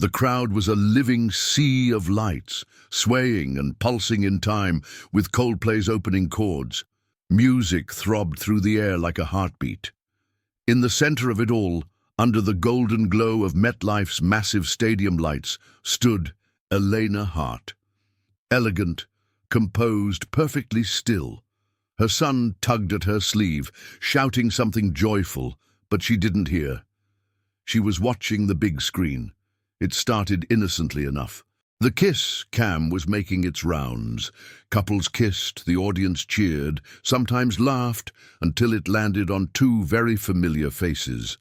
The crowd was a living sea of lights, swaying and pulsing in time with Coldplay's opening chords. Music throbbed through the air like a heartbeat. In the center of it all, under the golden glow of MetLife's massive stadium lights, stood Elena Hart. Elegant, composed, perfectly still. Her son tugged at her sleeve, shouting something joyful, but she didn't hear. She was watching the big screen. It started innocently enough. The kiss cam was making its rounds. Couples kissed, the audience cheered, sometimes laughed, until it landed on two very familiar faces.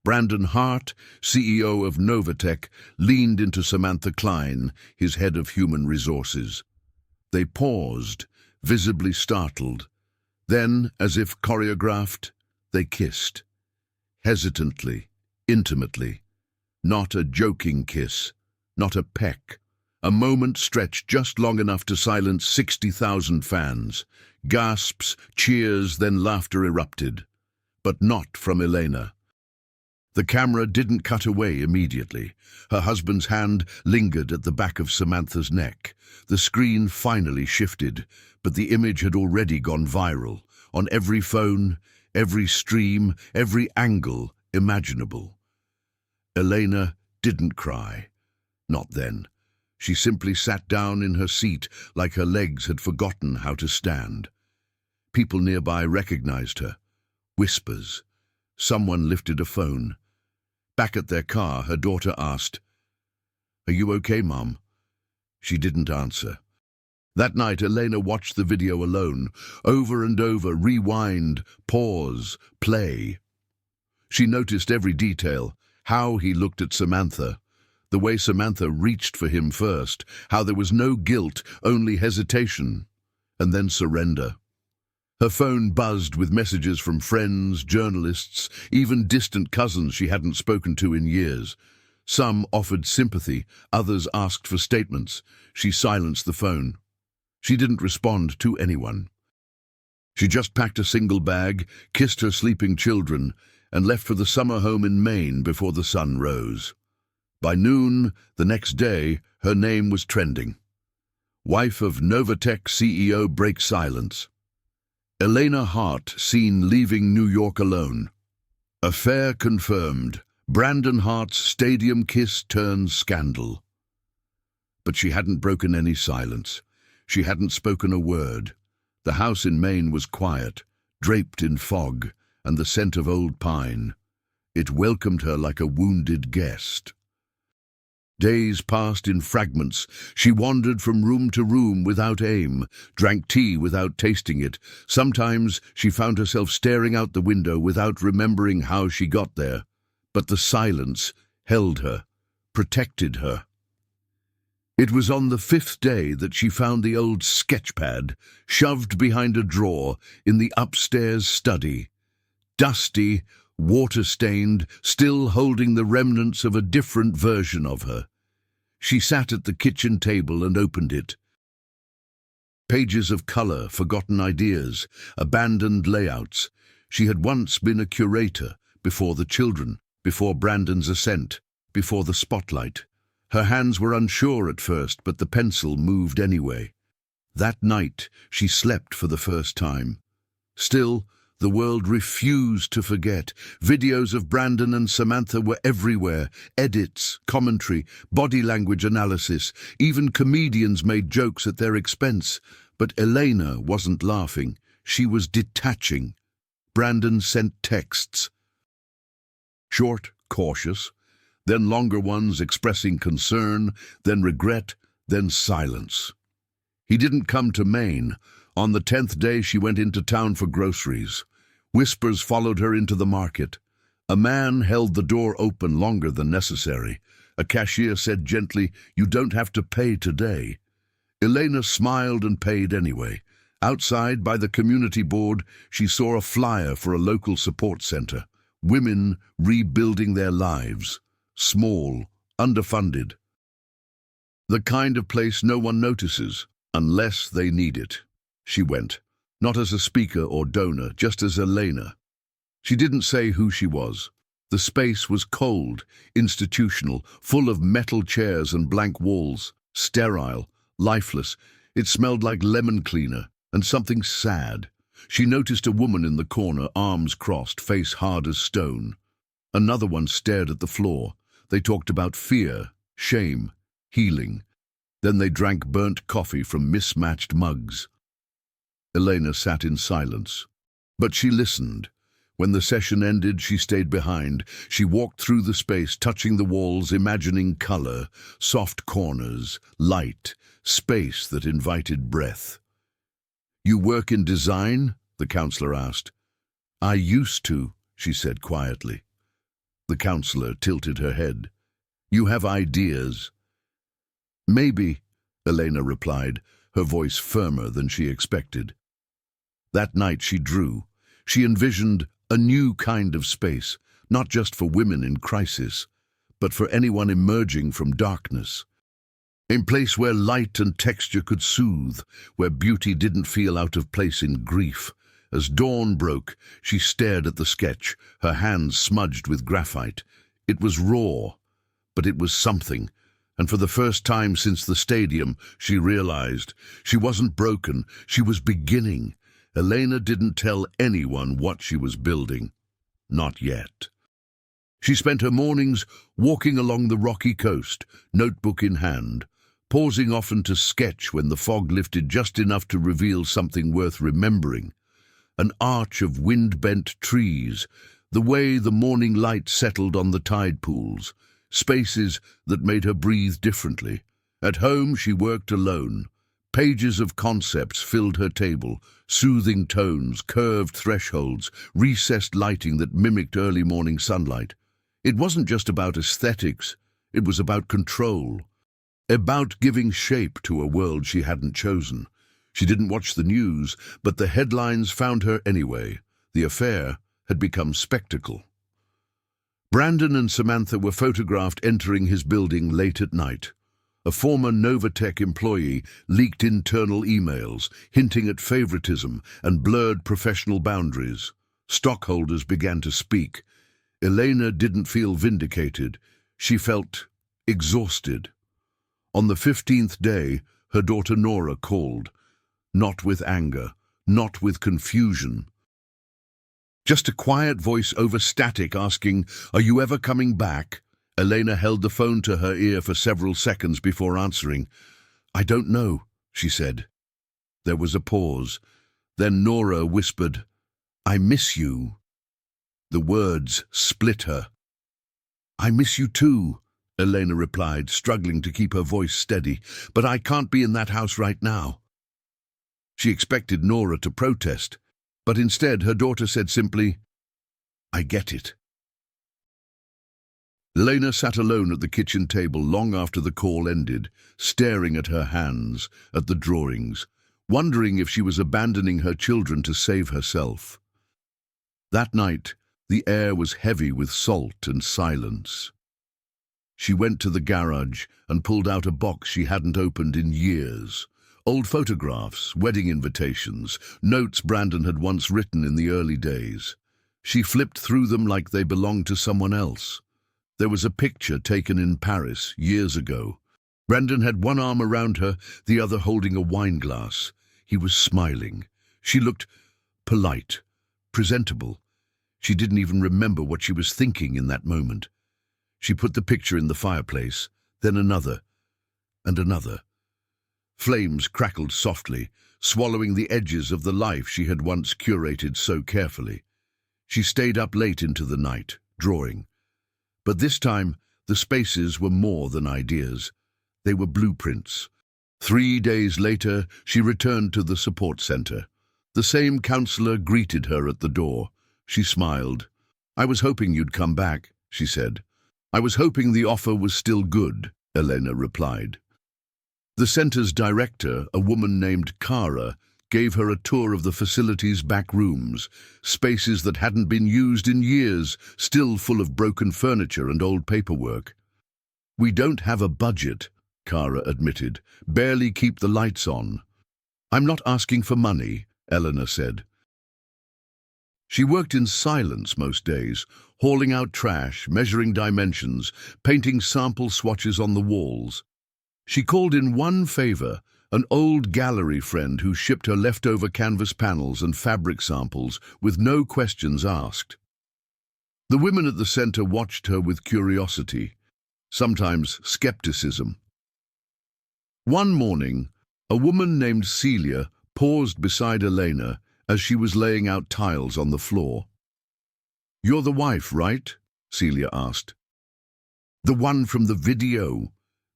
Brandon Hart, CEO of Novatech, leaned into Samantha Klein, his head of human resources. They paused, visibly startled. Then, as if choreographed, they kissed. Hesitantly, intimately. Not a joking kiss, not a peck. A moment stretched just long enough to silence 60,000 fans. Gasps, cheers, then laughter erupted. But not from Elena. The camera didn't cut away immediately. Her husband's hand lingered at the back of Samantha's neck. The screen finally shifted, but the image had already gone viral. On every phone, every stream, every angle imaginable. Elena didn't cry. Not then. She simply sat down in her seat like her legs had forgotten how to stand. People nearby recognized her. Whispers. Someone lifted a phone. Back at their car, her daughter asked, "Are you okay, Mom?" She didn't answer. That night, Elena watched the video alone, over and over, rewind, pause, play. She noticed every detail, how he looked at Samantha, the way Samantha reached for him first, how there was no guilt, only hesitation, and then surrender. Her phone buzzed with messages from friends, journalists, even distant cousins she hadn't spoken to in years. Some offered sympathy, others asked for statements. She silenced the phone. She didn't respond to anyone. She just packed a single bag, kissed her sleeping children, and left for the summer home in Maine before the sun rose. By noon, the next day, her name was trending. Wife of Novatech CEO breaks silence. Elena Hart seen leaving New York alone. Affair confirmed. Brandon Hart's stadium kiss turns scandal. But she hadn't broken any silence. She hadn't spoken a word. The house in Maine was quiet, draped in fog and the scent of old pine. It welcomed her like a wounded guest. Days passed in fragments. She wandered from room to room without aim, drank tea without tasting it. Sometimes she found herself staring out the window without remembering how she got there. But the silence held her, protected her. It was on the 5th day that she found the old sketchpad shoved behind a drawer in the upstairs study. Dusty, water-stained, still holding the remnants of a different version of her. She sat at the kitchen table and opened it. Pages of color, forgotten ideas, abandoned layouts. She had once been a curator, before the children, before Brandon's ascent, before the spotlight. Her hands were unsure at first, but the pencil moved anyway. That night, she slept for the first time. Still, the world refused to forget. Videos of Brandon and Samantha were everywhere. Edits, commentary, body language analysis. Even comedians made jokes at their expense. But Elena wasn't laughing. She was detaching. Brandon sent texts. Short, cautious, then longer ones expressing concern, then regret, then silence. He didn't come to Maine. On the 10th day, she went into town for groceries. Whispers followed her into the market. A man held the door open longer than necessary. A cashier said gently, "You don't have to pay today." Elena smiled and paid anyway. Outside, by the community board, she saw a flyer for a local support center. Women rebuilding their lives. Small, underfunded. The kind of place no one notices, unless they need it. She went, not as a speaker or donor, just as Elena. She didn't say who she was. The space was cold, institutional, full of metal chairs and blank walls, sterile, lifeless. It smelled like lemon cleaner and something sad. She noticed a woman in the corner, arms crossed, face hard as stone. Another one stared at the floor. They talked about fear, shame, healing. Then they drank burnt coffee from mismatched mugs. Elena sat in silence. But she listened. When the session ended, she stayed behind. She walked through the space, touching the walls, imagining color, soft corners, light, space that invited breath. "You work in design?" the counselor asked. "I used to," she said quietly. The counselor tilted her head. "You have ideas?" "Maybe," Elena replied, her voice firmer than she expected. That night she drew. She envisioned a new kind of space, not just for women in crisis, but for anyone emerging from darkness. A place where light and texture could soothe, where beauty didn't feel out of place in grief. As dawn broke, she stared at the sketch, her hands smudged with graphite. It was raw, but it was something, and for the first time since the stadium, she realized she wasn't broken, she was beginning. Elena didn't tell anyone what she was building. Not yet. She spent her mornings walking along the rocky coast, notebook in hand, pausing often to sketch when the fog lifted just enough to reveal something worth remembering. An arch of wind-bent trees, the way the morning light settled on the tide pools, spaces that made her breathe differently. At home she worked alone. Pages of concepts filled her table, soothing tones, curved thresholds, recessed lighting that mimicked early morning sunlight. It wasn't just about aesthetics, it was about control, about giving shape to a world she hadn't chosen. She didn't watch the news, but the headlines found her anyway. The affair had become spectacle. Brandon and Samantha were photographed entering his building late at night. A former Novatech employee leaked internal emails, hinting at favoritism and blurred professional boundaries. Stockholders began to speak. Elena didn't feel vindicated. She felt exhausted. On the 15th day, her daughter Nora called. Not with anger, not with confusion. Just a quiet voice over static asking, "Are you ever coming back?" Elena held the phone to her ear for several seconds before answering. "I don't know," she said. There was a pause. Then Nora whispered, "I miss you." The words split her. "I miss you too," Elena replied, struggling to keep her voice steady. "But I can't be in that house right now." She expected Nora to protest, but instead her daughter said simply, "I get it." Elena sat alone at the kitchen table long after the call ended, staring at her hands, at the drawings, wondering if she was abandoning her children to save herself. That night, the air was heavy with salt and silence. She went to the garage and pulled out a box she hadn't opened in years. Old photographs, wedding invitations, notes Brandon had once written in the early days. She flipped through them like they belonged to someone else. There was a picture taken in Paris years ago. Brandon had one arm around her, the other holding a wine glass. He was smiling. She looked polite, presentable. She didn't even remember what she was thinking in that moment. She put the picture in the fireplace, then another, and another. Flames crackled softly, swallowing the edges of the life she had once curated so carefully. She stayed up late into the night, drawing. But this time, the spaces were more than ideas. They were blueprints. 3 days later, she returned to the support center. The same counselor greeted her at the door. She smiled. "I was hoping you'd come back," she said. "I was hoping the offer was still good," Elena replied. The center's director, a woman named Kara, gave her a tour of the facility's back rooms, spaces that hadn't been used in years, still full of broken furniture and old paperwork. "We don't have a budget," Kara admitted, "barely keep the lights on." "I'm not asking for money," Elena said. She worked in silence most days, hauling out trash, measuring dimensions, painting sample swatches on the walls. She called in one favor, an old gallery friend who shipped her leftover canvas panels and fabric samples with no questions asked. The women at the center watched her with curiosity, sometimes skepticism. One morning, a woman named Celia paused beside Elena as she was laying out tiles on the floor. "You're the wife, right?" Celia asked. "The one from the video."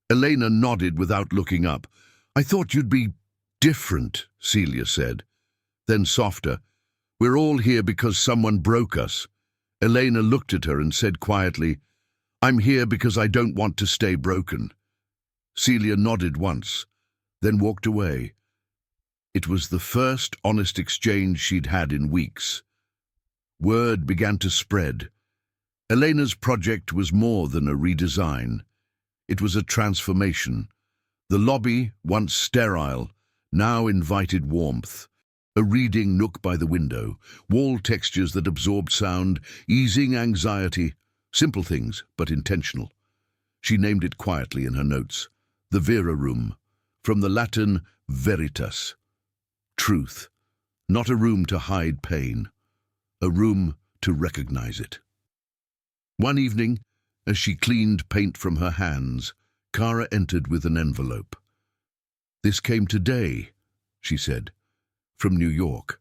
Elena nodded without looking up. "I thought you'd be different," Celia said. Then softer, "We're all here because someone broke us." Elena looked at her and said quietly, "I'm here because I don't want to stay broken." Celia nodded once, then walked away. It was the first honest exchange she'd had in weeks. Word began to spread. Elena's project was more than a redesign. It was a transformation. The lobby, once sterile, now invited warmth. A reading nook by the window, wall textures that absorbed sound, easing anxiety. Simple things, but intentional. She named it quietly in her notes. The Vera Room, from the Latin veritas, truth. Not a room to hide pain, a room to recognize it. One evening, as she cleaned paint from her hands, Kara entered with an envelope. "This came today," she said, "from New York."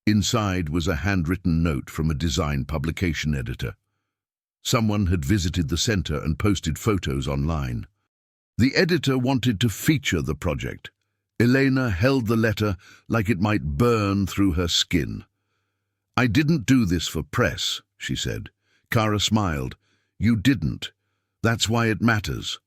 Inside was a handwritten note from a design publication editor. Someone had visited the center and posted photos online. The editor wanted to feature the project. Elena held the letter like it might burn through her skin. "I didn't do this for press," she said. Kara smiled. "You didn't. That's why it matters."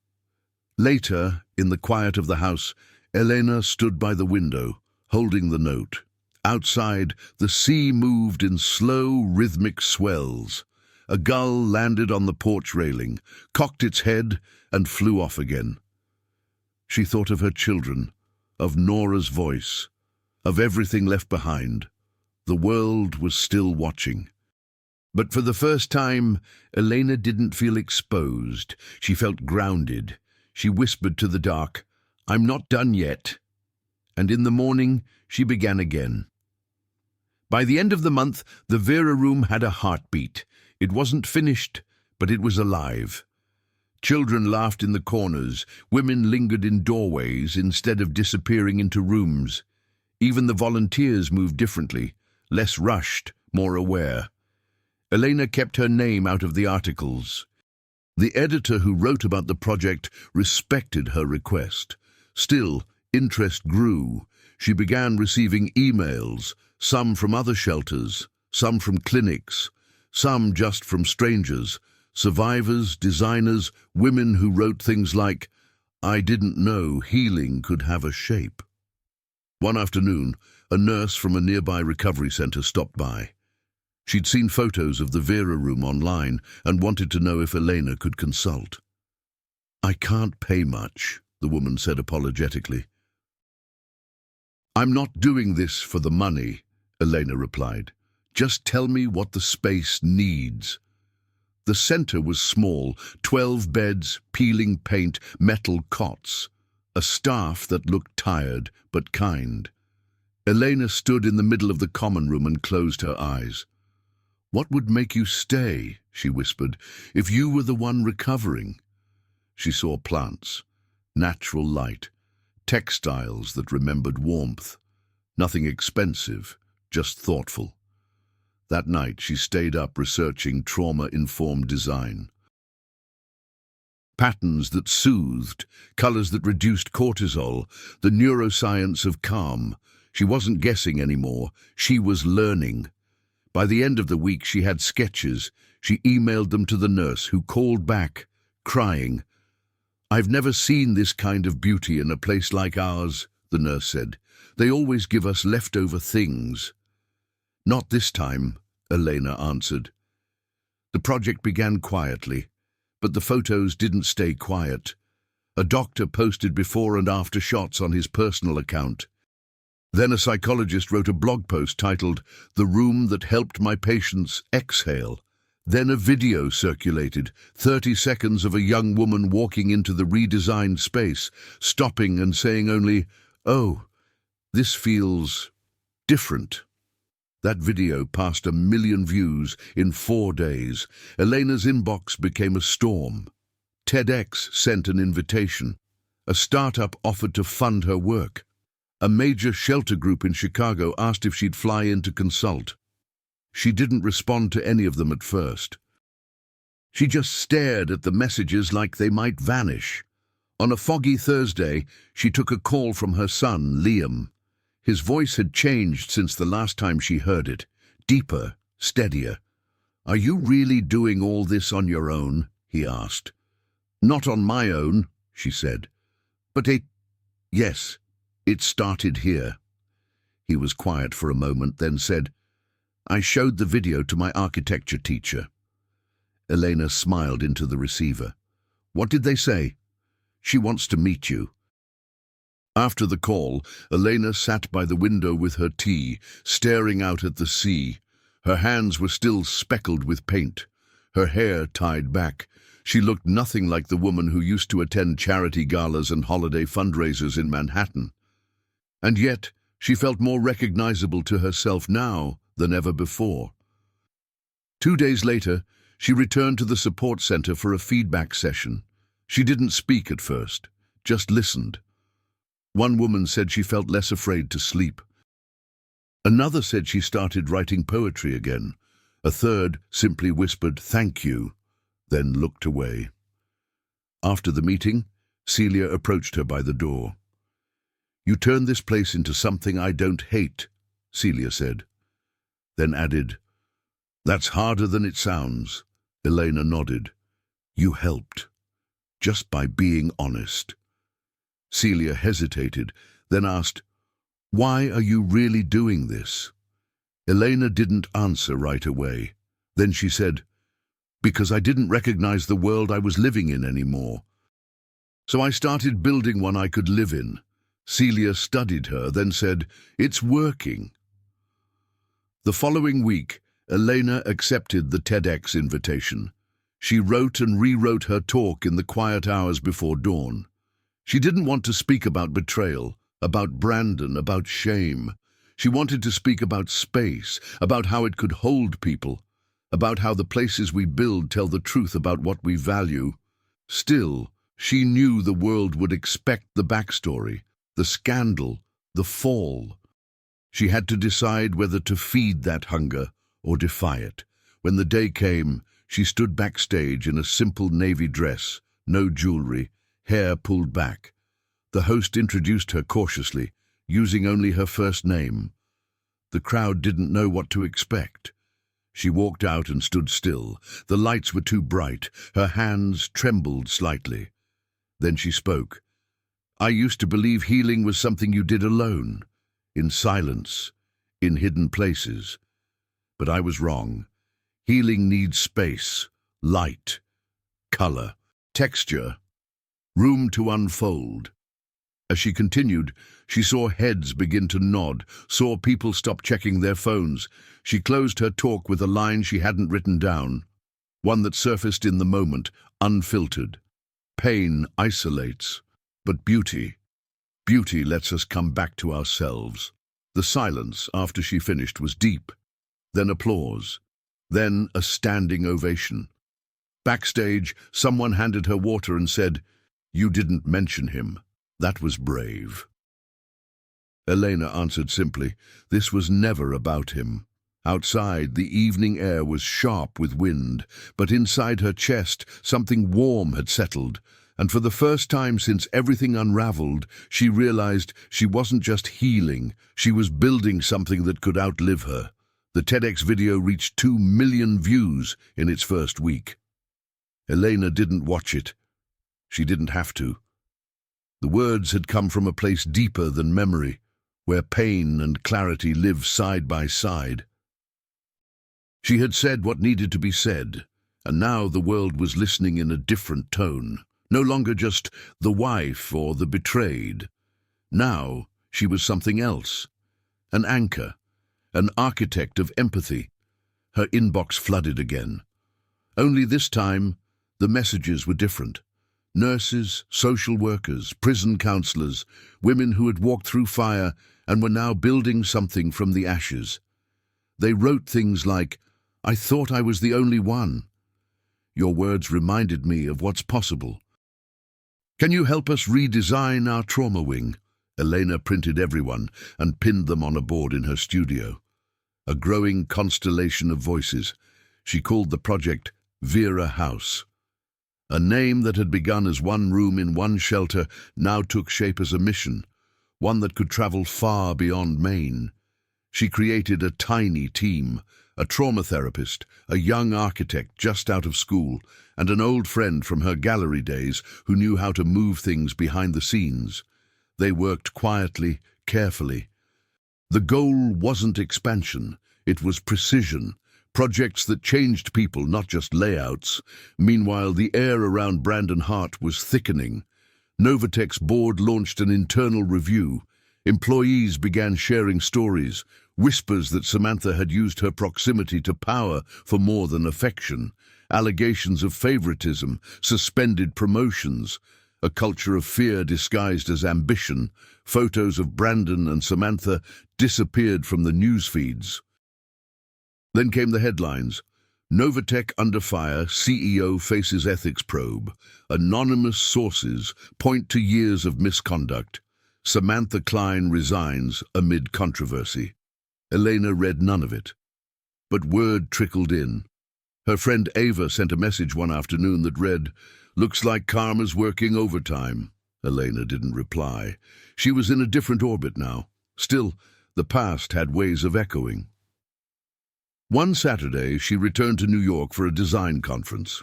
Later, in the quiet of the house, Elena stood by the window, holding the note. Outside, the sea moved in slow, rhythmic swells. A gull landed on the porch railing, cocked its head, and flew off again. She thought of her children, of Nora's voice, of everything left behind. The world was still watching. But for the first time, Elena didn't feel exposed. She felt grounded. She whispered to the dark, "I'm not done yet." And in the morning, she began again. By the end of the month, the Vera Room had a heartbeat. It wasn't finished, but it was alive. Children laughed in the corners. Women lingered in doorways instead of disappearing into rooms. Even the volunteers moved differently, less rushed, more aware. Elena kept her name out of the articles. The editor who wrote about the project respected her request. Still, interest grew. She began receiving emails, some from other shelters, some from clinics, some just from strangers, survivors, designers, women who wrote things like, "I didn't know healing could have a shape." One afternoon, a nurse from a nearby recovery center stopped by. She'd seen photos of the Vera Room online and wanted to know if Elena could consult. "I can't pay much," the woman said apologetically. "I'm not doing this for the money," Elena replied. "Just tell me what the space needs." The center was small, 12 beds, peeling paint, metal cots. A staff that looked tired but kind. Elena stood in the middle of the common room and closed her eyes. "What would make you stay," she whispered, "if you were the one recovering?" She saw plants, natural light, textiles that remembered warmth. Nothing expensive, just thoughtful. That night she stayed up researching trauma-informed design. Patterns that soothed, colors that reduced cortisol, the neuroscience of calm. She wasn't guessing anymore, she was learning. By the end of the week she had sketches. She emailed them to the nurse, who called back, crying. "I've never seen this kind of beauty in a place like ours," the nurse said. "They always give us leftover things." "Not this time," Elena answered. The project began quietly, but the photos didn't stay quiet. A doctor posted before and after shots on his personal account. Then a psychologist wrote a blog post titled, "The Room That Helped My Patients Exhale." Then a video circulated, 30 seconds of a young woman walking into the redesigned space, stopping and saying only, "Oh, this feels different." That video passed 1 million views in 4 days. Elena's inbox became a storm. TEDx sent an invitation. A startup offered to fund her work. A major shelter group in Chicago asked if she'd fly in to consult. She didn't respond to any of them at first. She just stared at the messages like they might vanish. On a foggy Thursday, she took a call from her son, Liam. His voice had changed since the last time she heard it. Deeper, steadier. "Are you really doing all this on your own?" he asked. "Not on my own," she said. "But yes, it started here." He was quiet for a moment, then said, "I showed the video to my architecture teacher." Elena smiled into the receiver. "What did they say?" "She wants to meet you." After the call, Elena sat by the window with her tea, staring out at the sea. Her hands were still speckled with paint, her hair tied back. She looked nothing like the woman who used to attend charity galas and holiday fundraisers in Manhattan. And yet, she felt more recognizable to herself now than ever before. 2 days later, she returned to the support center for a feedback session. She didn't speak at first, just listened. One woman said she felt less afraid to sleep. Another said she started writing poetry again. A third simply whispered, "Thank you," then looked away. After the meeting, Celia approached her by the door. "You turned this place into something I don't hate," Celia said. Then added, "That's harder than it sounds." Elena nodded. "You helped, just by being honest." Celia hesitated, then asked, "Why are you really doing this?" Elena didn't answer right away. Then she said, "Because I didn't recognize the world I was living in anymore. So I started building one I could live in." Celia studied her, then said, "It's working." The following week, Elena accepted the TEDx invitation. She wrote and rewrote her talk in the quiet hours before dawn. She didn't want to speak about betrayal, about Brandon, about shame. She wanted to speak about space, about how it could hold people, about how the places we build tell the truth about what we value. Still, she knew the world would expect the backstory, the scandal, the fall. She had to decide whether to feed that hunger or defy it. When the day came, she stood backstage in a simple navy dress, no jewelry, hair pulled back. The host introduced her cautiously, using only her first name. The crowd didn't know what to expect. She walked out and stood still. The lights were too bright. Her hands trembled slightly. Then she spoke. "I used to believe healing was something you did alone, in silence, in hidden places. But I was wrong. Healing needs space, light, color, texture, room to unfold." As she continued, she saw heads begin to nod, saw people stop checking their phones. She closed her talk with a line she hadn't written down, one that surfaced in the moment, unfiltered. "Pain isolates, but beauty lets us come back to ourselves." The silence after she finished was deep, then applause, then a standing ovation. Backstage, someone handed her water and said, "You didn't mention him. That was brave." Elena answered simply, "This was never about him." Outside, the evening air was sharp with wind, but inside her chest, something warm had settled, and for the first time since everything unraveled, she realized she wasn't just healing, she was building something that could outlive her. The TEDx video reached 2 million views in its first week. Elena didn't watch it. She didn't have to. The words had come from a place deeper than memory, where pain and clarity live side by side. She had said what needed to be said, and now the world was listening in a different tone. No longer just the wife or the betrayed. Now she was something else. an anchor, an architect of empathy. Her inbox flooded again. Only this time, the messages were different. Nurses, social workers, prison counselors, women who had walked through fire and were now building something from the ashes. They wrote things like, "I thought I was the only one. Your words reminded me of what's possible. Can you help us redesign our trauma wing?" Elena printed everyone and pinned them on a board in her studio. A growing constellation of voices. She called the project Vera House. A name that had begun as one room in one shelter now took shape as a mission, one that could travel far beyond Maine. She created a tiny team, a trauma therapist, a young architect just out of school, and an old friend from her gallery days who knew how to move things behind the scenes. They worked quietly, carefully. The goal wasn't expansion, it was precision. Projects that changed people, not just layouts. Meanwhile, the air around Brandon Hart was thickening. Novatech's board launched an internal review. Employees began sharing stories, whispers that Samantha had used her proximity to power for more than affection, allegations of favoritism, suspended promotions, a culture of fear disguised as ambition. Photos of Brandon and Samantha disappeared from the news feeds. Then came the headlines. Novatech under fire, CEO faces ethics probe. Anonymous sources point to years of misconduct. Samantha Klein resigns amid controversy. Elena read none of it. But word trickled in. Her friend Ava sent a message one afternoon that read, "Looks like karma's working overtime." Elena didn't reply. She was in a different orbit now. Still, the past had ways of echoing. One Saturday, she returned to New York for a design conference.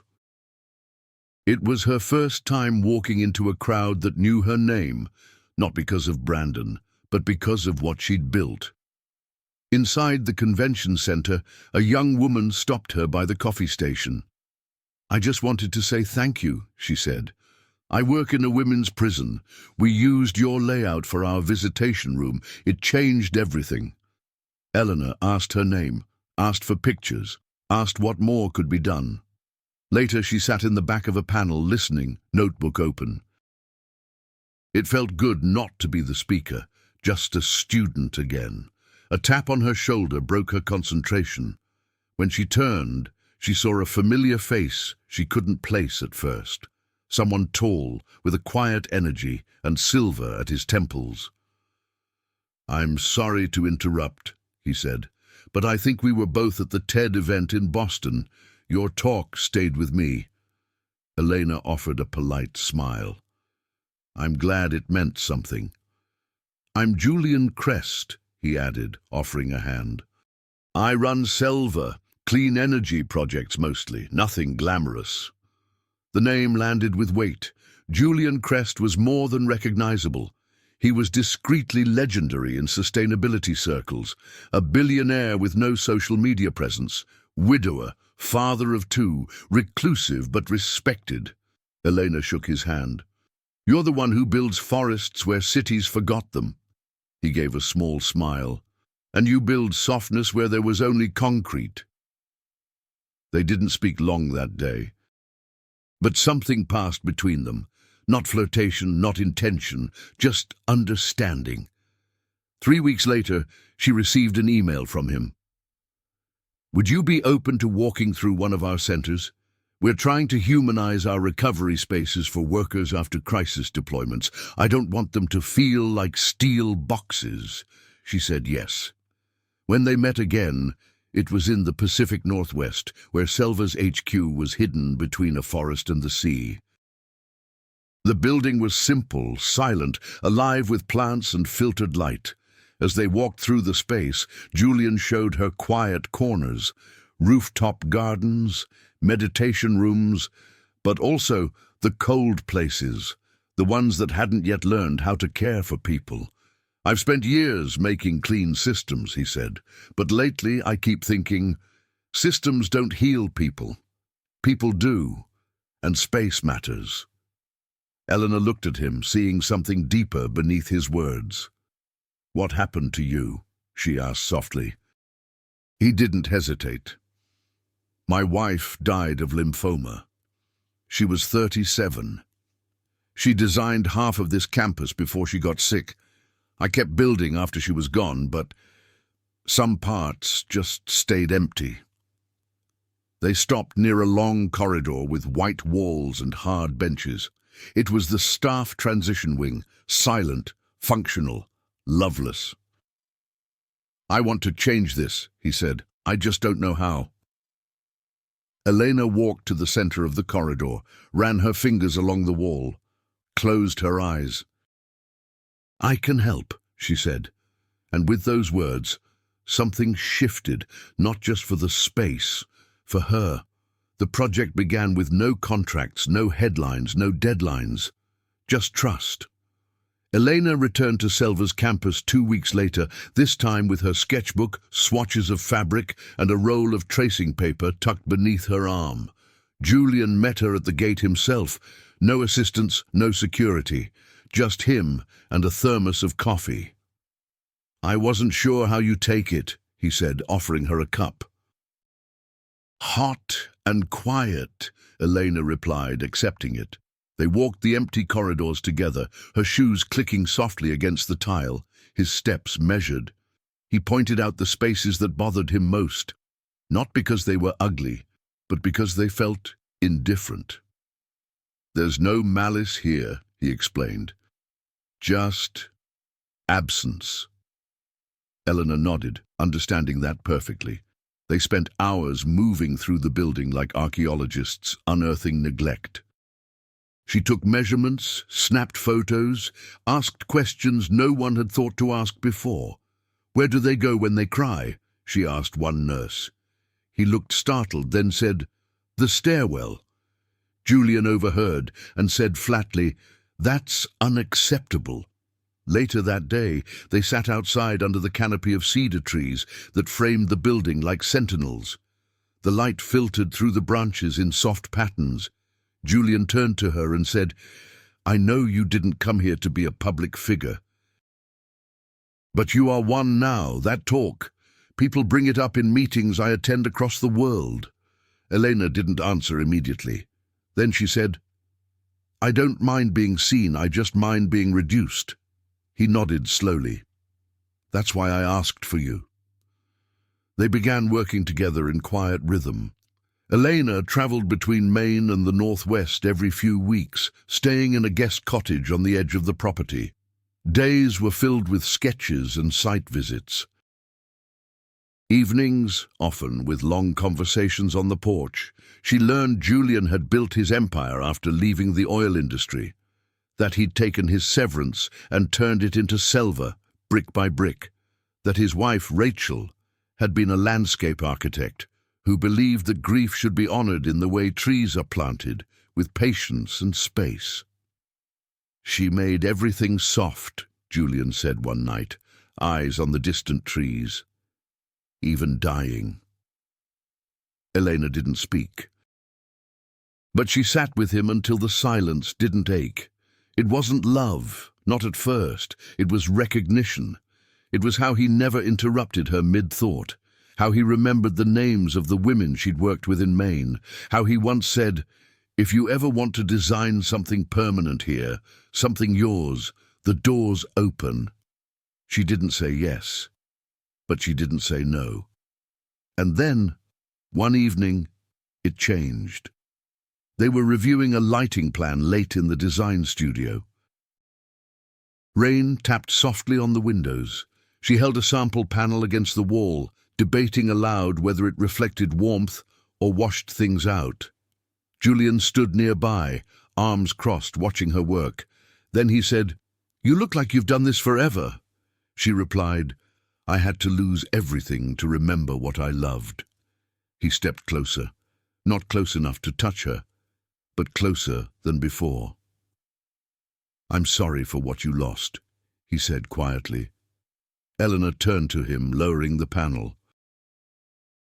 It was her first time walking into a crowd that knew her name, not because of Brandon, but because of what she'd built. Inside the convention center, a young woman stopped her by the coffee station. "I just wanted to say thank you," she said. "I work in a women's prison. We used your layout for our visitation room. It changed everything." Eleanor asked her name, asked for pictures, asked what more could be done. Later, she sat in the back of a panel listening, notebook open. It felt good not to be the speaker, just a student again. A tap on her shoulder broke her concentration. When she turned, she saw a familiar face she couldn't place at first. Someone tall, with a quiet energy and silver at his temples. "I'm sorry to interrupt," he said, "but I think we were both at the TED event in Boston. Your talk stayed with me." Elena offered a polite smile. "I'm glad it meant something." "I'm Julian Crest," he added, offering a hand. "I run Selva, clean energy projects mostly, nothing glamorous." The name landed with weight. Julian Crest was more than recognizable. He was discreetly legendary in sustainability circles, a billionaire with no social media presence, widower, father of two, reclusive but respected. Elena shook his hand. "You're the one who builds forests where cities forgot them." He gave a small smile. "And you build softness where there was only concrete." They didn't speak long that day. But something passed between them. Not flirtation, not intention, just understanding. 3 weeks later, she received an email from him. "Would you be open to walking through one of our centers? We're trying to humanize our recovery spaces for workers after crisis deployments. I don't want them to feel like steel boxes." She said yes. When they met again, it was in the Pacific Northwest, where Selva's HQ was hidden between a forest and the sea. The building was simple, silent, alive with plants and filtered light. As they walked through the space, Julian showed her quiet corners, rooftop gardens, meditation rooms, but also the cold places, the ones that hadn't yet learned how to care for people. "I've spent years making clean systems," he said, "but lately I keep thinking, systems don't heal people. People do, and space matters." Eleanor looked at him, seeing something deeper beneath his words. "What happened to you?" she asked softly. He didn't hesitate. My wife died of lymphoma. She was 37. She designed half of this campus before she got sick. I kept building after she was gone, but some parts just stayed empty. They stopped near a long corridor with white walls and hard benches. It was the staff transition wing, silent, functional, loveless. I want to change this, he said. I just don't know how. Elena walked to the center of the corridor, ran her fingers along the wall, closed her eyes. I can help, she said, and with those words, something shifted, not just for the space, for her. The project began with no contracts, no headlines, no deadlines, just trust. Elena returned to Selva's campus 2 weeks later, this time with her sketchbook, swatches of fabric, and a roll of tracing paper tucked beneath her arm. Julian met her at the gate himself. No assistance, no security, just him and a thermos of coffee. I wasn't sure how you take it, he said, offering her a cup. Hot and quiet, Elena replied, accepting it. They walked the empty corridors together, her shoes clicking softly against the tile, his steps measured. He pointed out the spaces that bothered him most, not because they were ugly, but because they felt indifferent. There's no malice here, he explained. Just absence. Eleanor nodded, understanding that perfectly. They spent hours moving through the building like archaeologists, unearthing neglect. She took measurements, snapped photos, asked questions no one had thought to ask before. Where do they go when they cry? She asked one nurse. He looked startled, then said, The stairwell. Julian overheard and said flatly, That's unacceptable. Later that day, they sat outside under the canopy of cedar trees that framed the building like sentinels. The light filtered through the branches in soft patterns. Julian turned to her and said, I know you didn't come here to be a public figure. But you are one now, that talk. People bring it up in meetings I attend across the world. Elena didn't answer immediately. Then she said, I don't mind being seen, I just mind being reduced. He nodded slowly. That's why I asked for you. They began working together in quiet rhythm. Elena traveled between Maine and the Northwest every few weeks, staying in a guest cottage on the edge of the property. Days were filled with sketches and site visits. Evenings, often with long conversations on the porch. She learned Julian had built his empire after leaving the oil industry, that he'd taken his severance and turned it into Selva, brick by brick, that his wife, Rachel, had been a landscape architect who believed that grief should be honored in the way trees are planted, with patience and space. She made everything soft, Julian said one night, eyes on the distant trees, even dying. Elena didn't speak. But she sat with him until the silence didn't ache. It wasn't love, not at first. It was recognition. It was how he never interrupted her mid-thought, how he remembered the names of the women she'd worked with in Maine, how he once said, if you ever want to design something permanent here, something yours, the door's open. She didn't say yes, but she didn't say no. And then, one evening, it changed. They were reviewing a lighting plan late in the design studio. Rain tapped softly on the windows. She held a sample panel against the wall, debating aloud whether it reflected warmth or washed things out. Julian stood nearby, arms crossed, watching her work. Then he said, "You look like you've done this forever." She replied, "I had to lose everything to remember what I loved." He stepped closer, not close enough to touch her, but closer than before. "I'm sorry for what you lost," he said quietly. Eleanor turned to him, lowering the panel.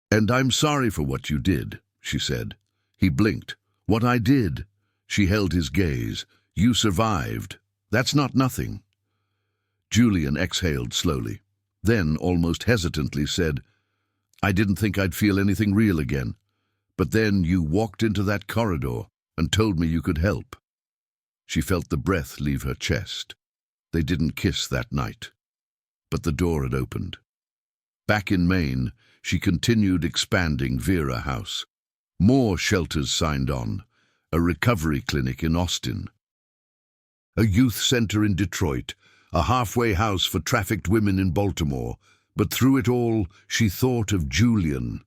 "And I'm sorry for what you did," she said. He blinked. "What I did?" She held his gaze. "You survived. That's not nothing." Julian exhaled slowly. then, almost hesitantly, said, "I didn't think I'd feel anything real again. But then you walked into that corridor and told me you could help." She felt the breath leave her chest. They didn't kiss that night. But the door had opened. Back in Maine, she continued expanding Vera House. More shelters signed on, a recovery clinic in Austin, a youth center in Detroit, a halfway house for trafficked women in Baltimore. But through it all, she thought of Julian,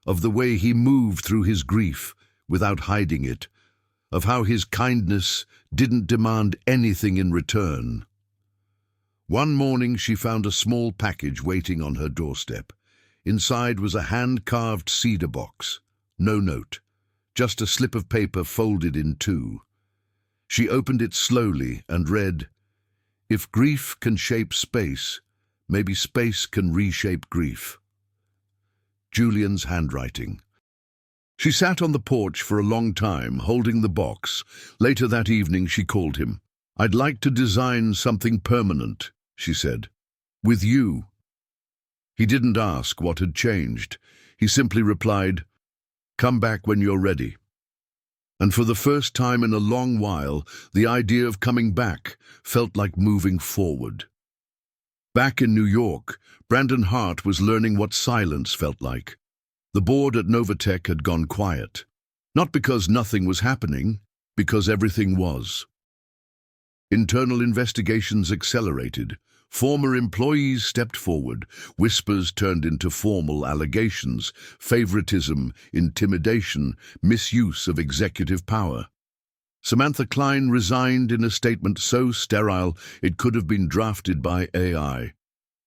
of the way he moved through his grief without hiding it, of how his kindness didn't demand anything in return. One morning she found a small package waiting on her doorstep. Inside was a hand-carved cedar box. No note, just a slip of paper folded in two. She opened it slowly and read, "If grief can shape space, maybe space can reshape grief." Julian's handwriting. She sat on the porch for a long time, holding the box. Later that evening she called him. "I'd like to design something permanent," she said. "With you." He didn't ask what had changed. He simply replied, "Come back when you're ready." And for the first time in a long while, the idea of coming back felt like moving forward. Back in New York, Brandon Hart was learning what silence felt like. The board at Novatech had gone quiet. Not because nothing was happening, because everything was. Internal investigations accelerated. Former employees stepped forward. Whispers turned into formal allegations. Favoritism, intimidation, misuse of executive power. Samantha Klein resigned in a statement so sterile it could have been drafted by AI.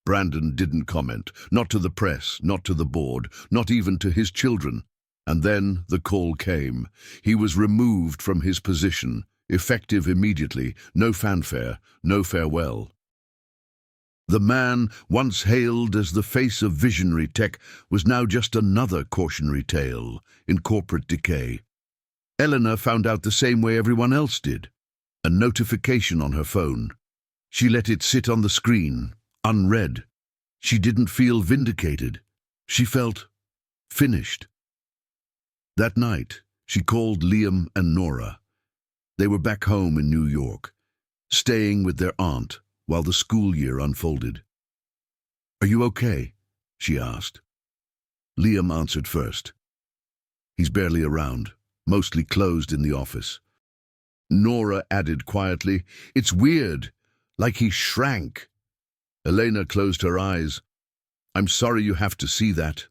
Brandon didn't comment, not to the press, not to the board, not even to his children. And then the call came. He was removed from his position, effective immediately, no fanfare, no farewell. The man, once hailed as the face of visionary tech, was now just another cautionary tale in corporate decay. Elena found out the same way everyone else did. A notification on her phone. She let it sit on the screen, unread. She didn't feel vindicated. She felt finished. That night, she called Liam and Nora. They were back home in New York, staying with their aunt while the school year unfolded. "Are you okay?" she asked. Liam answered first. "He's barely around, mostly closed in the office." Nora added quietly, "It's weird, like he shrank." Elena closed her eyes. "I'm sorry you have to see that."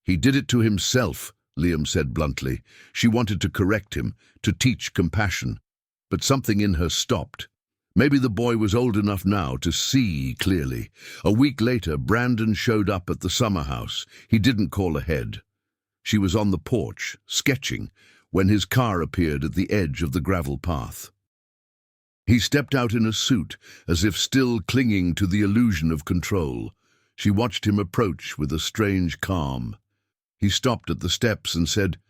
"He did it to himself," Liam said bluntly. She wanted to correct him, to teach compassion, but something in her stopped. Maybe the boy was old enough now to see clearly. A week later, Brandon showed up at the summer house. He didn't call ahead. She was on the porch, sketching, when his car appeared at the edge of the gravel path. He stepped out in a suit, as if still clinging to the illusion of control. She watched him approach with a strange calm. He stopped at the steps and said,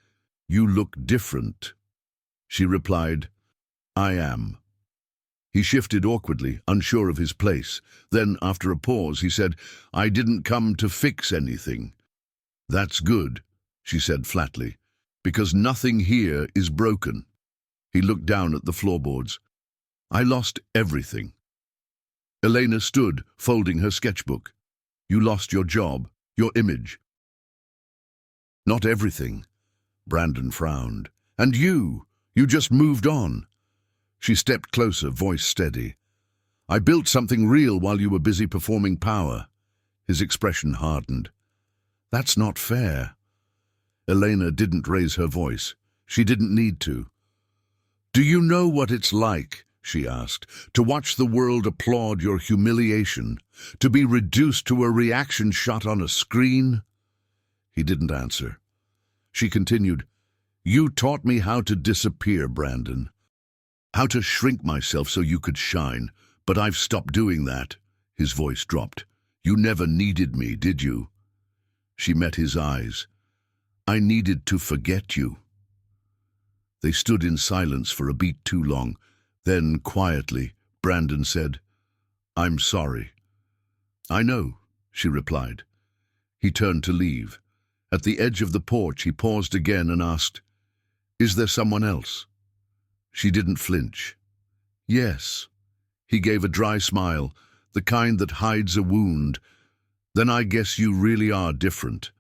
"You look different." She replied, "I am." He shifted awkwardly, unsure of his place. Then, after a pause, he said, "I didn't come to fix anything." "That's good," she said flatly, "because nothing here is broken." He looked down at the floorboards. "I lost everything." Elena stood, folding her sketchbook. "You lost your job, your image." "Not everything." Brandon frowned. "And you just moved on." She stepped closer, voice steady. "I built something real while you were busy performing power." His expression hardened. "That's not fair." Elena didn't raise her voice. She didn't need to. "Do you know what it's like," she asked, "to watch the world applaud your humiliation, to be reduced to a reaction shot on a screen?" He didn't answer. She continued, "You taught me how to disappear, Brandon. How to shrink myself so you could shine, but I've stopped doing that." His voice dropped. "You never needed me, did you?" She met his eyes. "I needed to forget you." They stood in silence for a beat too long. Then, quietly, Brandon said, "I'm sorry. "I know," she replied. He turned to leave. At the edge of the porch, he paused again and asked, "Is there someone else?" She didn't flinch. "Yes." He gave a dry smile, the kind that hides a wound. "Then I guess you really are different."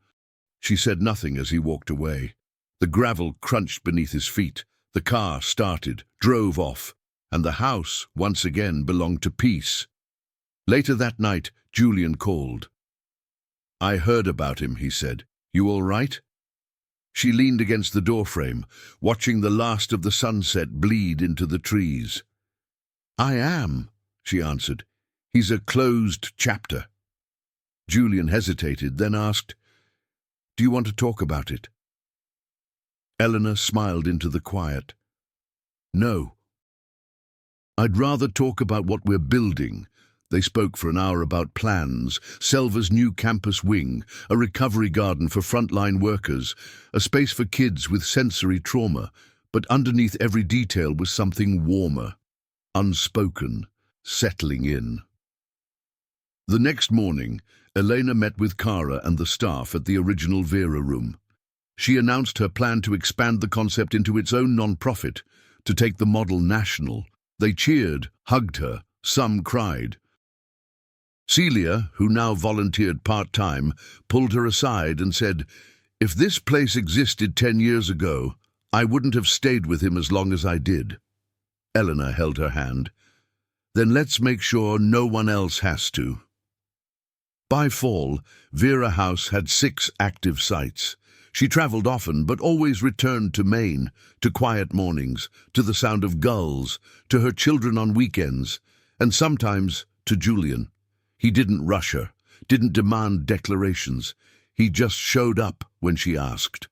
She said nothing as he walked away. The gravel crunched beneath his feet. The car started, drove off, and the house once again belonged to peace. Later that night, Julian called. "I heard about him," he said. "You all right?" She leaned against the doorframe, watching the last of the sunset bleed into the trees. "I am," she answered. "He's a closed chapter." Julian hesitated, then asked, "Do you want to talk about it?" Eleanor smiled into the quiet. "No. I'd rather talk about what we're building." They spoke for an hour about plans, Selva's new campus wing, a recovery garden for frontline workers, a space for kids with sensory trauma, but underneath every detail was something warmer, unspoken, settling in. The next morning, Elena met with Kara and the staff at the original Vera room. She announced her plan to expand the concept into its own non-profit, to take the model national. They cheered, hugged her, some cried. Celia, who now volunteered part-time, pulled her aside and said, "If this place existed 10 years ago, I wouldn't have stayed with him as long as I did." Eleanor held her hand. "Then let's make sure no one else has to." By fall, Vera House had 6 active sites. She travelled often, but always returned to Maine, to quiet mornings, to the sound of gulls, to her children on weekends, and sometimes to Julian. He didn't rush her, didn't demand declarations. He just showed up when she asked.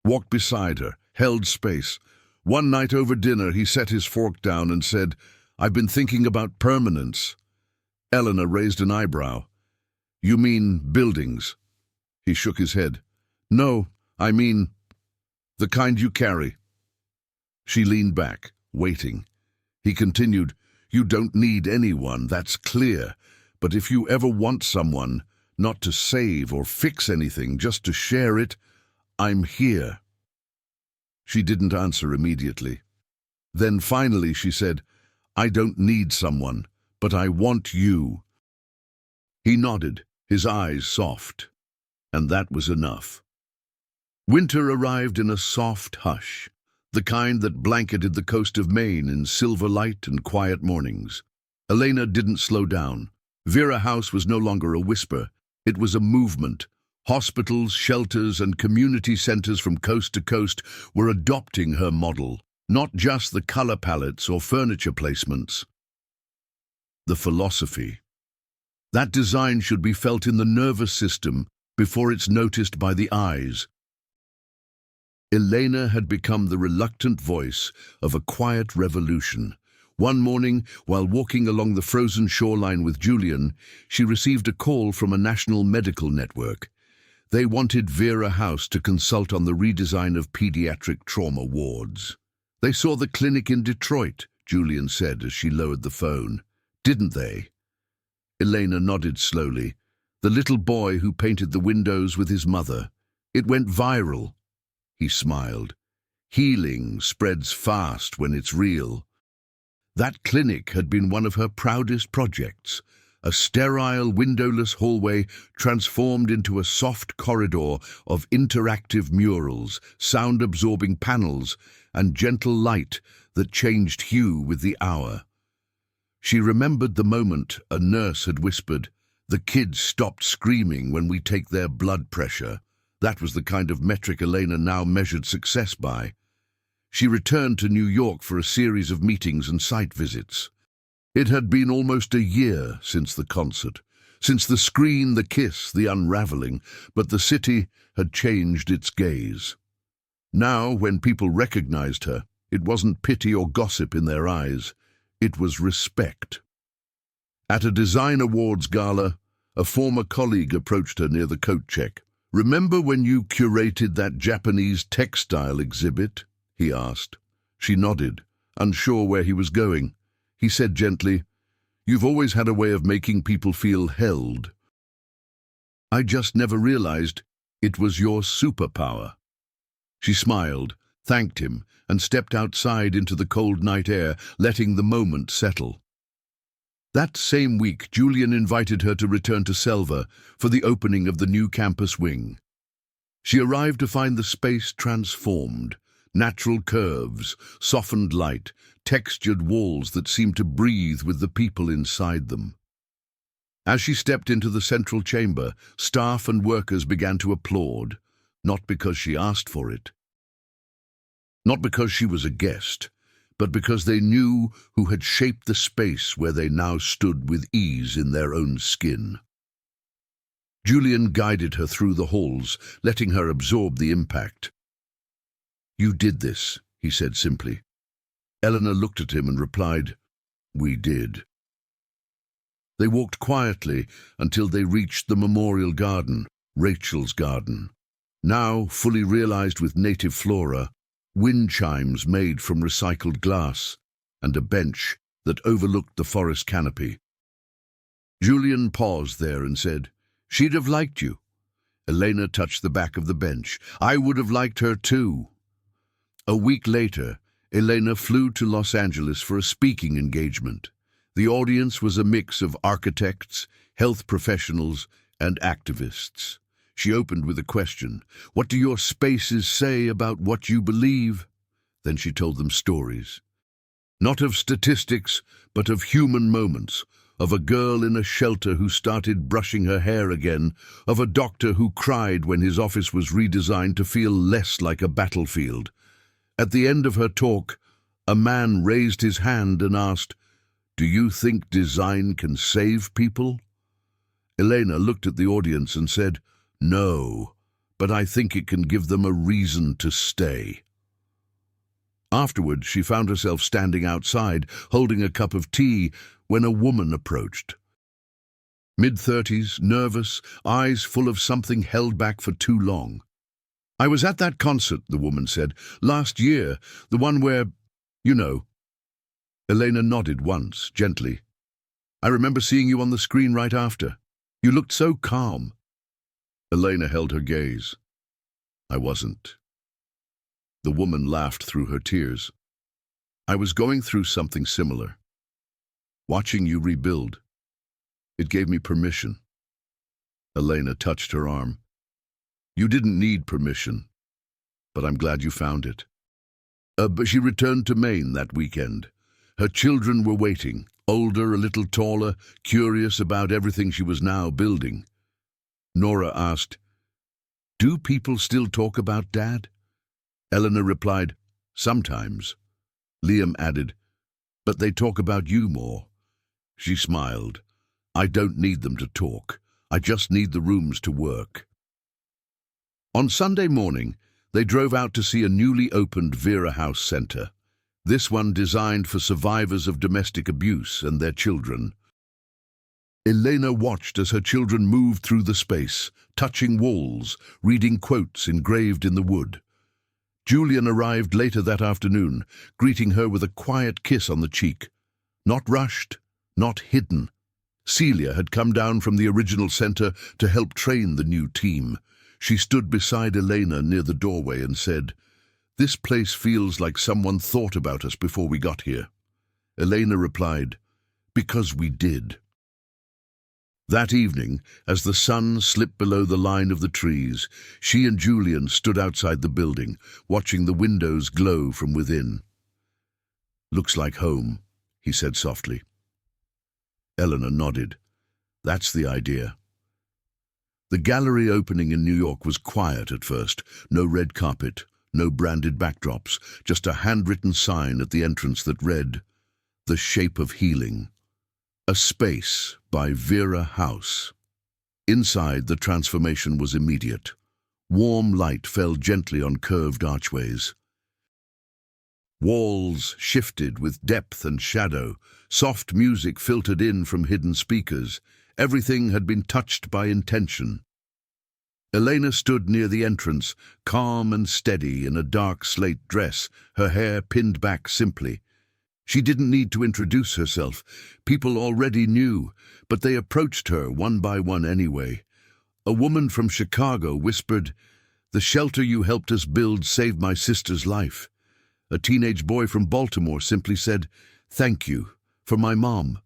Walked beside her, held space. One night over dinner, he set his fork down and said, "I've been thinking about permanence." Eleanor raised an eyebrow. "You mean buildings?" He shook his head. "No, I mean the kind you carry." She leaned back, waiting. He continued, "You don't need anyone, that's clear. But if you ever want someone, not to save or fix anything, just to share it, I'm here." She didn't answer immediately. Then finally she said, "I don't need someone, but I want you." He nodded, his eyes soft. And that was enough. Winter arrived in a soft hush, the kind that blanketed the coast of Maine in silver light and quiet mornings. Elena didn't slow down. Vera House was no longer a whisper. It was a movement. Hospitals, shelters, and community centers from coast to coast were adopting her model, not just the color palettes or furniture placements. The philosophy. That design should be felt in the nervous system before it's noticed by the eyes. Elena had become the reluctant voice of a quiet revolution. One morning, while walking along the frozen shoreline with Julian, she received a call from a national medical network. They wanted Vera House to consult on the redesign of pediatric trauma wards. "They saw the clinic in Detroit," Julian said as she lowered the phone. "Didn't they?" Elena nodded slowly. "The little boy who painted the windows with his mother. It went viral." He smiled. "Healing spreads fast when it's real." That clinic had been one of her proudest projects. A sterile, windowless hallway transformed into a soft corridor of interactive murals, sound-absorbing panels, and gentle light that changed hue with the hour. She remembered the moment a nurse had whispered, "The kids stopped screaming when we take their blood pressure." That was the kind of metric Elena now measured success by. She returned to New York for a series of meetings and site visits. It had been almost a year since the concert, since the screen, the kiss, the unraveling, but the city had changed its gaze. Now, when people recognized her, it wasn't pity or gossip in their eyes, it was respect. At a design awards gala, a former colleague approached her near the coat check. "Remember when you curated that Japanese textile exhibit?" he asked. She nodded, unsure where he was going. He said gently, You've always had a way of making people feel held. I just never realized it was your superpower." She smiled, thanked him, and stepped outside into the cold night air, letting the moment settle. That same week, Julian invited her to return to Selva for the opening of the new campus wing. She arrived to find the space transformed. Natural curves, softened light, textured walls that seemed to breathe with the people inside them. As she stepped into the central chamber, staff and workers began to applaud, not because she asked for it, not because she was a guest, but because they knew who had shaped the space where they now stood with ease in their own skin. Julian guided her through the halls, letting her absorb the impact. "You did this," he said simply. Elena looked at him and replied, "We did." They walked quietly until they reached the memorial garden, Rachel's garden. Now fully realized with native flora, wind chimes made from recycled glass, and a bench that overlooked the forest canopy. Julian paused there and said, "She'd have liked you." Elena touched the back of the bench. "I would have liked her too." A week later, Elena flew to Los Angeles for a speaking engagement. The audience was a mix of architects, health professionals, and activists. She opened with a question. "What do your spaces say about what you believe?" Then she told them stories. Not of statistics, but of human moments, of a girl in a shelter who started brushing her hair again, of a doctor who cried when his office was redesigned to feel less like a battlefield. At the end of her talk, a man raised his hand and asked, "Do you think design can save people?" Elena looked at the audience and said, "No, but I think it can give them a reason to stay." Afterward, she found herself standing outside, holding a cup of tea, when a woman approached. Mid-30s, nervous, eyes full of something held back for too long. "I was at that concert," the woman said, "last year, the one where, you know." Elena nodded once, gently. "I remember seeing you on the screen right after. You looked so calm." Elena held her gaze. "I wasn't." The woman laughed through her tears. "I was going through something similar. Watching you rebuild. It gave me permission." Elena touched her arm. "You didn't need permission, but I'm glad you found it." But she returned to Maine that weekend. Her children were waiting, older, a little taller, curious about everything she was now building. Nora asked, "Do people still talk about Dad?" Eleanor replied, "Sometimes." Liam added, "But they talk about you more." She smiled. "I don't need them to talk. I just need the rooms to work." On Sunday morning, they drove out to see a newly opened Vera House Center. This one designed for survivors of domestic abuse and their children. Elena watched as her children moved through the space, touching walls, reading quotes engraved in the wood. Julian arrived later that afternoon, greeting her with a quiet kiss on the cheek. Not rushed, not hidden. Celia had come down from the original center to help train the new team. She stood beside Elena near the doorway and said, "This place feels like someone thought about us before we got here." Elena replied, "Because we did." That evening, as the sun slipped below the line of the trees, she and Julian stood outside the building, watching the windows glow from within. "Looks like home," he said softly. Eleanor nodded. "That's the idea." The gallery opening in New York was quiet at first. No red carpet, no branded backdrops, just a handwritten sign at the entrance that read, "The Shape of Healing. A Space by Vera House." Inside, the transformation was immediate. Warm light fell gently on curved archways. Walls shifted with depth and shadow. Soft music filtered in from hidden speakers. Everything had been touched by intention. Elena stood near the entrance, calm and steady in a dark slate dress, her hair pinned back simply. She didn't need to introduce herself. People already knew, but they approached her one by one anyway. A woman from Chicago whispered, "The shelter you helped us build saved my sister's life." A teenage boy from Baltimore simply said, "Thank you, for my mom."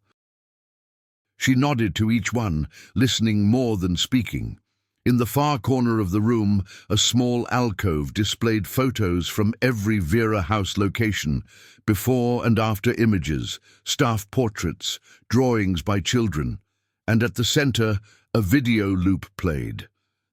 She nodded to each one, listening more than speaking. In the far corner of the room, a small alcove displayed photos from every Vera House location, before and after images, staff portraits, drawings by children, and at the center, a video loop played.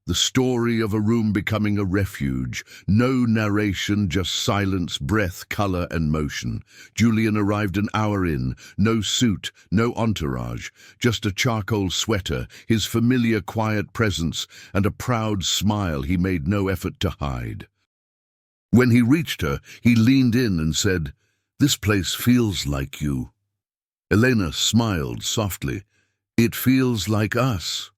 The story of a room becoming a refuge. No narration, just silence, breath, color, and motion. Julian arrived an hour in. No suit, no entourage. Just a charcoal sweater, his familiar quiet presence, and a proud smile he made no effort to hide. When he reached her, he leaned in and said, "This place feels like you." Elena smiled softly. "It feels like us."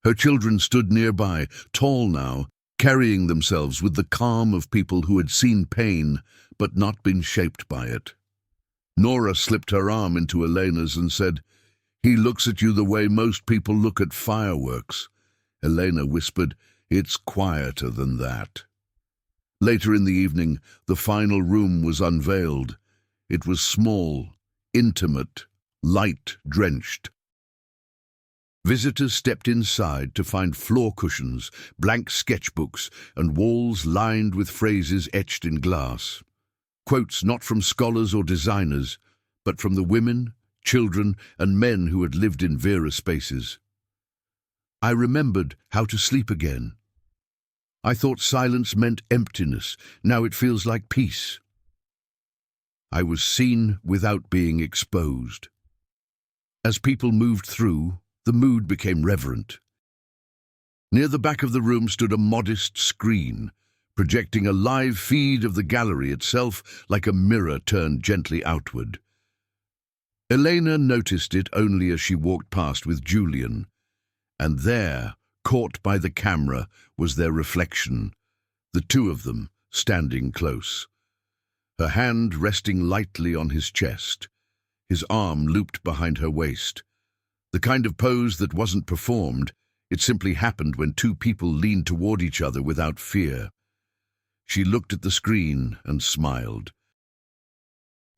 Her children stood nearby, tall now, carrying themselves with the calm of people who had seen pain but not been shaped by it. Nora slipped her arm into Elena's and said, "He looks at you the way most people look at fireworks." Elena whispered, "It's quieter than that." Later in the evening, the final room was unveiled. It was small, intimate, light-drenched. Visitors stepped inside to find floor cushions, blank sketchbooks, and walls lined with phrases etched in glass. Quotes not from scholars or designers, but from the women, children, and men who had lived in Vera spaces. "I remembered how to sleep again. I thought silence meant emptiness. Now it feels like peace. I was seen without being exposed." As people moved through, the mood became reverent. Near the back of the room stood a modest screen, projecting a live feed of the gallery itself like a mirror turned gently outward. Elena noticed it only as she walked past with Julian, and there, caught by the camera, was their reflection, the two of them standing close. Her hand resting lightly on his chest, his arm looped behind her waist. The kind of pose that wasn't performed, it simply happened when two people leaned toward each other without fear. She looked at the screen and smiled.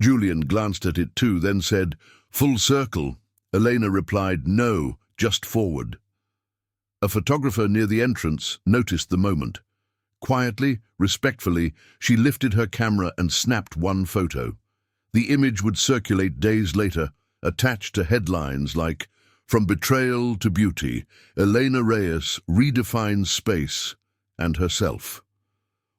Julian glanced at it too, then said, "Full circle." Elena replied, "No, just forward." A photographer near the entrance noticed the moment. Quietly, respectfully, she lifted her camera and snapped one photo. The image would circulate days later, attached to headlines like, "From betrayal to beauty, Elena Reyes redefines space and herself.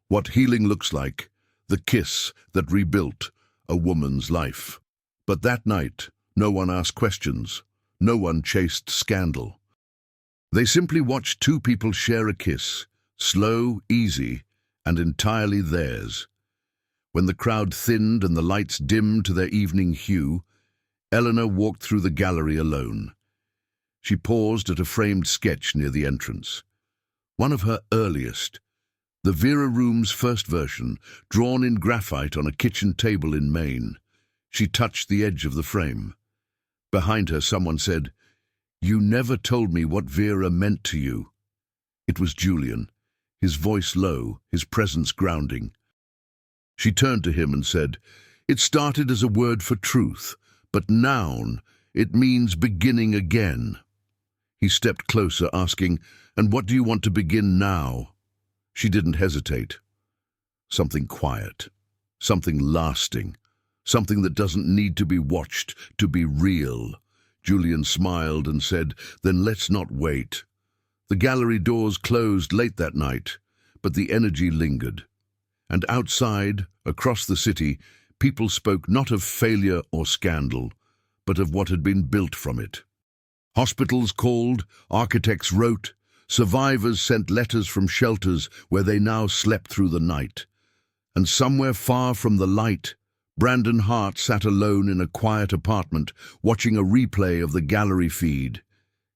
What healing looks like, the kiss that rebuilt a woman's life." But that night, no one asked questions. No one chased scandal. They simply watched two people share a kiss, slow, easy, and entirely theirs. When the crowd thinned and the lights dimmed to their evening hue, Eleanor walked through the gallery alone. She paused at a framed sketch near the entrance. One of her earliest, the Vera Room's first version, drawn in graphite on a kitchen table in Maine. She touched the edge of the frame. Behind her, someone said, "You never told me what Vera meant to you." It was Julian, his voice low, his presence grounding. She turned to him and said, "It started as a word for truth, but noun, it means beginning again." He stepped closer, asking, "And what do you want to begin now?" She didn't hesitate. Something quiet, something lasting, something that doesn't need to be watched to be real. Julian smiled and said, "Then let's not wait." The gallery doors closed late that night, but the energy lingered. And outside, across the city, people spoke not of failure or scandal, but of what had been built from it. Hospitals called, architects wrote, survivors sent letters from shelters where they now slept through the night. And somewhere far from the light, Brandon Hart sat alone in a quiet apartment, watching a replay of the gallery feed.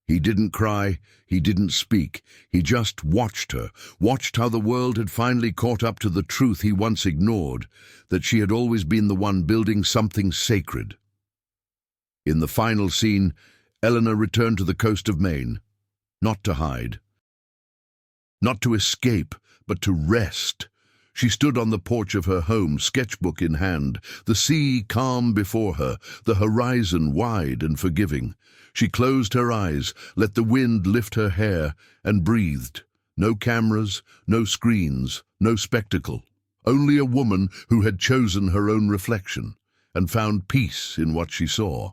He didn't cry, he didn't speak, he just watched her, watched how the world had finally caught up to the truth he once ignored, that she had always been the one building something sacred. In the final scene, Elena returned to the coast of Maine, not to hide, not to escape, but to rest. She stood on the porch of her home, sketchbook in hand, the sea calm before her, the horizon wide and forgiving. She closed her eyes, let the wind lift her hair, and breathed. No cameras, no screens, no spectacle. Only a woman who had chosen her own reflection, and found peace in what she saw.